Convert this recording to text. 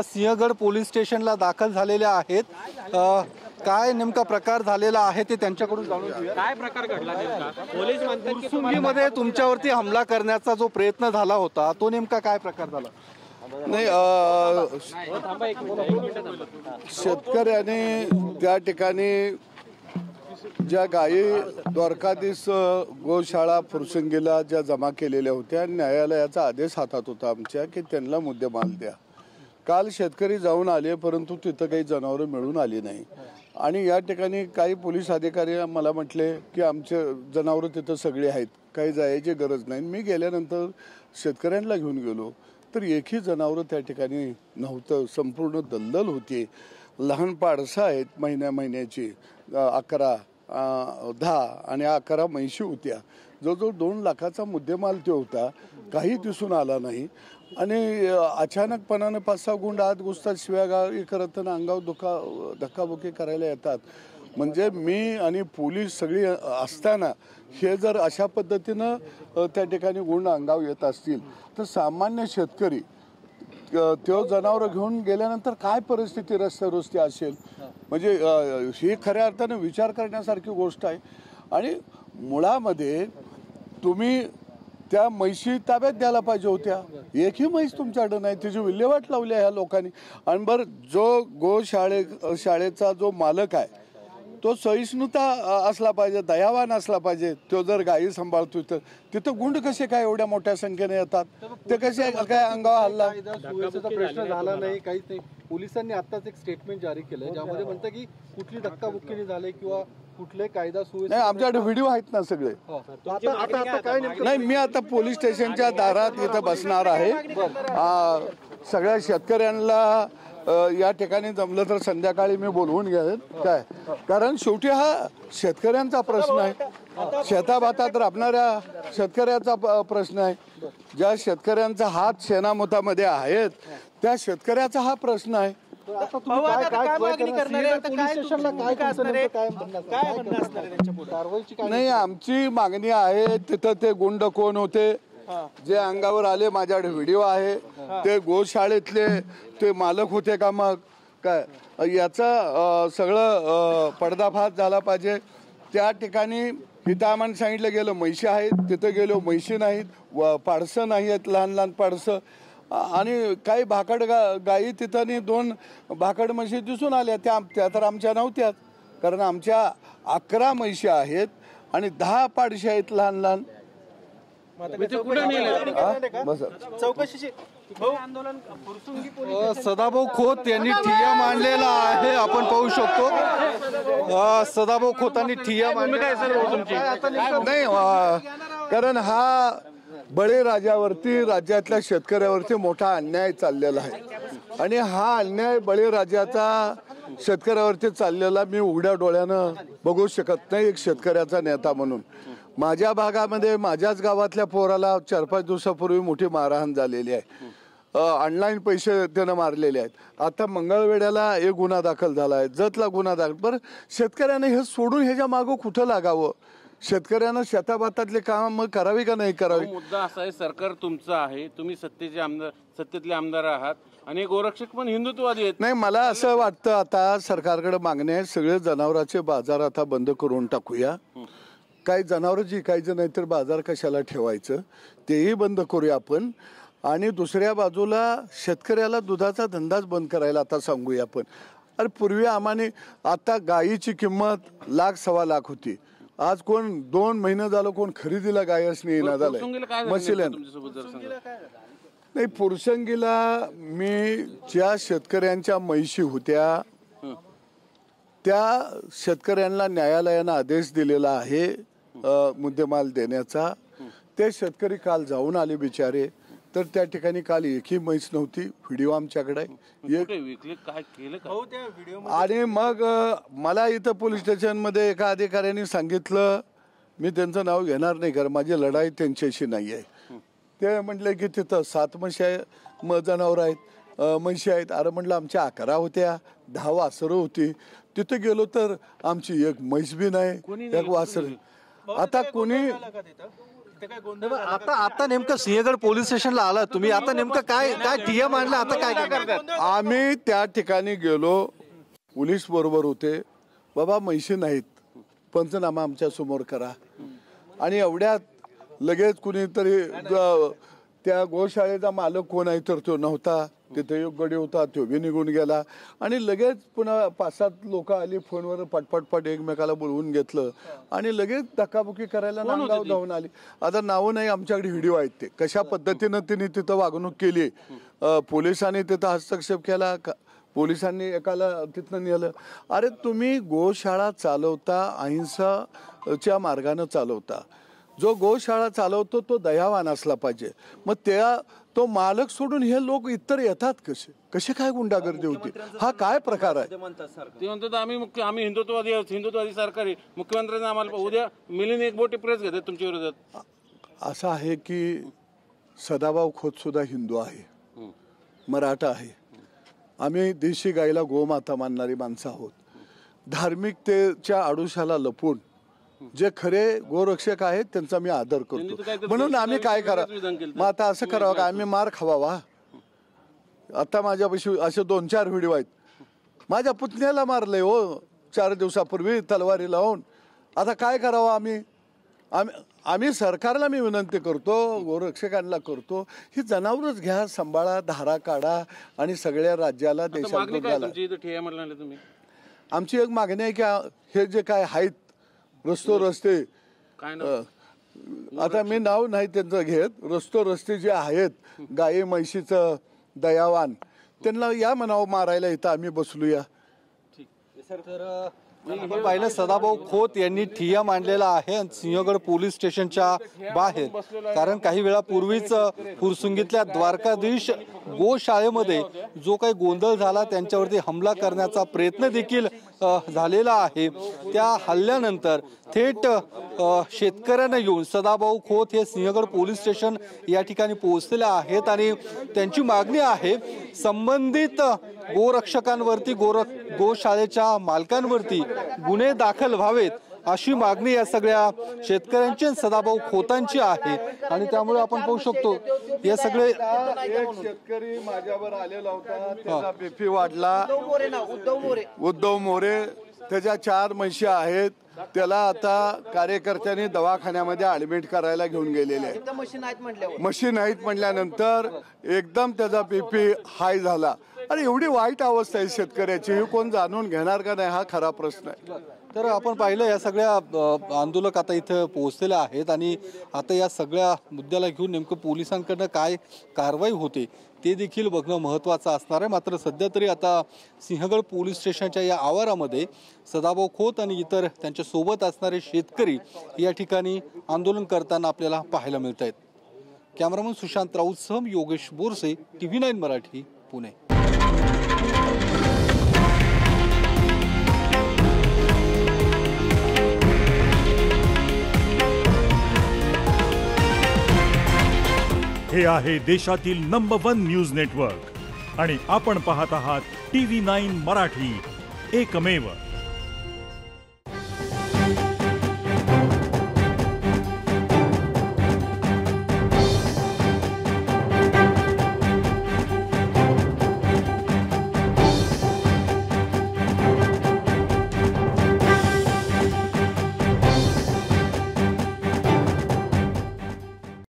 Sinhagad police स्टेशनला दाखल झालेले आहेत। काय नेमका प्रकार झालेला आहे ते त्यांच्याकडून जाणून घेऊया। काय प्रकार घडला नेमका? पोलीस म्हणतात की सुंगीमध्ये तुमच्यावरती हमला करण्याचा जो प्रयत्न झाला होता तो नेमका काय प्रकार झाला? नाही, शेतकऱ्याने त्या ठिकाणी ज्या गायी द्वारकाधीश गोशाळा फुरसंगीला ज्या जमा केलेल्या होत्या, न्यायालयाचा आदेश हातात होता आमच्या की त्यांना मुद्देमाल द्या। काल शेतकरी जाऊन आले, परंतु तिथं काही जनावरं मिळून आली नाही। आणि या ठिकाणी काही पोलीस अधिकारी मला म्हटले की आमचे जनावरं तिथं सगळे आहेत, काही जायची गरज नाही। मी गेल्यानंतर शेतकऱ्यांना घेऊन गेलो तर एकही जनावरं त्या ठिकाणी नव्हतं। संपूर्ण दलदल होती। लहान पाडसं आहेत महिन्याची 11, 10 आणि 11 म्हैशी होत्या। जवळजवळ 2 लाखाचा मुद्देमाल तो होता, काही दिसून आला नाही। आणि अचानकपणाने 5-6 गुंड आत घुसतात, शिव्यागाळी करत अंगावर धक्काबुक्की करायला येतात। म्हणजे मी आणि पोलीस सगळी असताना हे जर अशा पद्धतीनं त्या ठिकाणी गुंड अंगावर येत असतील तर सामान्य शेतकरी तो जनावर घेऊन गेल्यानंतर काय परिस्थिती रस्ते असेल। म्हणजे ही खऱ्या अर्थाने विचार करण्यासारखी गोष्ट आहे। आणि मुळामध्ये तुम्ही त्या म्हैशी ताब्यात द्यायला पाहिजे होत्या। एकही म्हैस तुमच्याकडे नाही, तिची विल्हेवाट लावली ह्या लोकांनी। आणि बरं, जो शाळेचा जो मालक आहे तो सहिष्णुता असला पाहिजे, दयावान असला पाहिजे। तो जर गायी सांभाळतो तर तिथं गुंड कसे काय एवढ्या मोठ्या संख्येने येतात? ते कसे काय अंगावर हल्ला? सुव्यवस्थेचा प्रश्न झाला नाही, काहीच नाही। पोलिसांनी आताच एक स्टेटमेंट जारी केलंय ज्यामध्ये म्हणतं की कुठली धक्काबुक्की झाली किंवा कुठले कायदा सुव्यवस्था नाही, आमच्याकडे व्हिडिओ आहेत ना सगळे। आता काय नेमकं? नाही, मी आता पोलीस स्टेशनच्या दारात इथं बसणार आहे। सगळ्या शेतकऱ्यांना या ठिकाणी जमलं तर संध्याकाळी मी बोलवून घेईन काय, कारण शेवटी हा शेतकऱ्यांचा प्रश्न आहे। शेताभातात राबणाऱ्या शेतकऱ्याचा प्रश्न आहे। ज्या शेतकऱ्यांचा हात शेणामतामध्ये आहेत त्या शेतकऱ्याचा हा प्रश्न आहे। नाही, आमची मागणी आहे तिथं ते गुंड कोण होते जे अंगावर आले, माझ्याकडे व्हिडिओ आहे। ते गोशाळेतले ते मालक होते का? मग काय याचा सगळं पर्दाफाश झाला पाहिजे। त्या ठिकाणी इथं आम्हाला सांगितलं गेलं म्हैशी आहेत, तिथं गेलो म्हैशी नाहीत, पाडसं नाही आहेत, लहान पाडसं। आणि काही भाकड गायी तिथं 2 भाकड म्हशी दिसून आल्या, त्या तर आमच्या नव्हत्याच। कारण आमच्या 11 म्हैशी आहेत आणि 10 पाडशी आहेत लहान। सदाभाऊ खोत यांनी ठिय्या मांडलेला आहे, आपण पाहू शकतो। सदाभाऊ खोतांनी ठिय्या नाही, कारण हा बळीराजावरती, राज्यातल्या शेतकऱ्यावरती मोठा अन्याय चाललेला आहे। आणि हा अन्याय बळीराजाचा शेतकऱ्यावरती चाललेला मी उघड्या डोळ्यानं बघू शकत नाही एक शेतकऱ्याचा नेता म्हणून। माझ्या भागामध्ये माझ्याच गावातल्या पोराला 4-5 दिवसापूर्वी मोठी मारहाण झालेली आहे। ऑनलाईन पैसे त्यानं मारलेले आहेत। आता मंगळवेढ्याला एक गुन्हा दाखल झाला आहे, जतला गुन्हा दाखल। बरं, शेतकऱ्याने हे सोडून ह्याच्या मागं कुठं लागावं? शेतकऱ्यानं शेताभातातले काम मग करावी का नाही करावी? मुद्दा असा आहे, सरकार तुमचं आहे, तुम्ही सत्तेतले आमदार आहात आणि गोरक्षक पण हिंदुत्ववादी आहेत। नाही, मला असं वाटतं आता सरकारकडे मागणी आहे, सगळे जनावरांचे बाजार आता बंद करून टाकूया। काही जनावरं जी काही नाही तर बाजार कशाला ठेवायचं, तेही बंद करूया आपण। आणि दुसऱ्या बाजूला शेतकऱ्याला दुधाचा धंदाच बंद करायला आता सांगूया आपण। अरे पूर्वी आम्हाने आता गायीची किंमत 1-1.25 लाख होती, आज कोण 2 महिने झालं कोण खरेदीला गायच नाही येणार झालंय मशीला। नाही, फुरसंगीला मी ज्या शेतकऱ्यांच्या म्हैशी होत्या त्या शेतकऱ्यांना न्यायालयानं आदेश दिलेला आहे मुद्देमाल देण्याचा। ते शेतकरी काल जाऊन आले बिचारे, तर त्या ठिकाणी काल एकही म्हैस नव्हती। व्हिडिओ आमच्याकडे आणि मग मला इथं पोलीस स्टेशनमध्ये एका अधिकाऱ्याने सांगितलं, मी त्यांचं नाव घेणार नाही कारण माझी लढाई त्यांच्याशी नाही आहे। ते म्हटले की तिथं 7 जनावरं आहेत, म्हशी आहेत। अरे म्हटलं आमच्या 11 होत्या, 10 वासरं होती। तिथं गेलो तर आमची एक म्हैस बी नाही, एक वासर। आता कोणी आता नेमकं सिंहगड पोलीस स्टेशनला आला तुम्ही, आता नेमकं काय काय ठिय्या मांडला, आता काय करतात? आम्ही त्या ठिकाणी गेलो, पोलीस बरोबर होते. बाबा म्हैशी नाहीत, पंचनामा आमच्या समोर करा. आणि एवढ्यात लगेच कुणीतरी त्या गोशाळेचा मालक कोण आहे तर तो नव्हता, तिथे एक गडी होता, तो बी निघून गेला. आणि लगेच पुन्हा 5-7 लोक आली, फोनवर पटपटपट एकमेकाला बोलवून घेतलं आणि लगेच धक्काबुक्की करायला नांदगाव धावून आली. आता नावं नाही, आमच्याकडे व्हिडिओ आहेत ते कशा पद्धतीनं तिने तिथं वागणूक केली. पोलिसांनी तिथं हस्तक्षेप केला, पोलिसांनी एकाला तिथनं नेलं. अरे तुम्ही गोशाळा चालवता, अहिंसाच्या मार्गानं चालवता. जो गोशाळा चालवतो तो दयावान असला पाहिजे. मग तो मालक सोडून हे लोक इतर येतात कसे काय गुंडागर्दी होती? हा काय प्रकार आहे? ते म्हणतात आम्ही हिंदुत्ववादी सरकार आहे, मुख्यमंत्र्यांनी आम्हाला उद्या मिलिंद एकबोटे प्रेस घेतात तुमच्या विरोधात. असं आहे की सदाभाऊ खोत सुद्धा हिंदू आहे, मराठा आहे. आम्ही देशी गाईला गोमाता मानणारी माणसं आहोत. धार्मिकतेच्या आडुशाला लपून जे खरे गोरक्षक आहेत त्यांचा मी आदर करतो. म्हणून आम्ही काय करावं, मग आता असं करावं का आम्ही मार खावा? आता माझ्यापाशी असे 2-4 व्हिडिओ आहेत. माझ्या पुतण्याला मारलंय हो 4 दिवसापूर्वी तलवारी लावून. आता काय करावं आम्ही सरकारला मी विनंती करतो, गोरक्षकांना करतो, ही जनावरच घ्या, सांभाळा, धारा काढा आणि सगळ्या राज्याला देशाला. आमची एक मागणी आहे की हे जे काय आहेत रस्ते आता मी नाव नाही त्यांचं घेत, रस्ते जे आहेत गाई म्हैशीचं दयावान त्यांना या म्हणावं मारायला इथं आम्ही बसलूया. आपण पाहिलं सदाभाऊ खोत यांनी ठिय्या मांडलेला आहे सिंहगड पोलीस स्टेशनच्या बाहेर. कारण काही वेळापूर्वीच फुरसुंगीतल्या द्वारकाधीश गोशाळेमध्ये जो काही गोंधळ झाला, त्यांच्यावरती हमला करण्याचा प्रयत्न देखील झालेला आहे. त्या हल्ल्यानंतर थेट शेतकऱ्यांना घेऊन सदाभाऊ खोत हे सिंहगड पोलीस स्टेशन या ठिकाणी पोहोचलेले आहेत आणि त्यांची मागणी आहे संबंधित गोरक्षकांवरती, गोशाळेच्या मालकांवरती गुन्हे दाखल व्हावेत, अशी मागणी या सगळ्या शेतकऱ्यांची सदाभाऊ खोतांची आहे. आणि त्यामुळे आपण पाहू शकतो हे सगळे शेतकरी माझ्यावर आलेला होता, त्याचा बीपी वाढला. उद्धव मोरे, त्याच्या 4 म्हशी आहेत, त्याला आता कार्यकर्त्यांनी दवाखान्यामध्ये ऍडमिट करायला घेऊन गेलेले आहे. मशीन नाहीत म्हटल्यानंतर एकदम त्याचा बीपी हाय झाला. आणि एवढी वाईट अवस्था आहे शेतकऱ्याची, हे कोण जाणून घेणार का नाही हा खरा प्रश्न आहे. तर आपण पाहिलं या सगळ्या आंदोलक आता इथं पोहोचलेले आहेत आणि आता या सगळ्या मुद्द्याला घेऊन नेमकं पोलिसांकडनं काय कारवाई होते ते देखील बघणं महत्त्वाचं असणार आहे. मात्र सध्या तरी आता सिंहगड पोलीस स्टेशनच्या या आवारामध्ये सदाभाऊ खोत आणि इतर त्यांच्या सोबत असणारे शेतकरी या ठिकाणी आंदोलन करताना आपल्याला पाहायला मिळत आहेत. कॅमेरामन सुशांत राऊतसह योगेश बोरसे, TV9 मराठी, पुणे. हे आहे देशातील नंबर 1 न्यूज नेटवर्क आणि आपण पाहत आहात TV9 मराठी, एकमेव.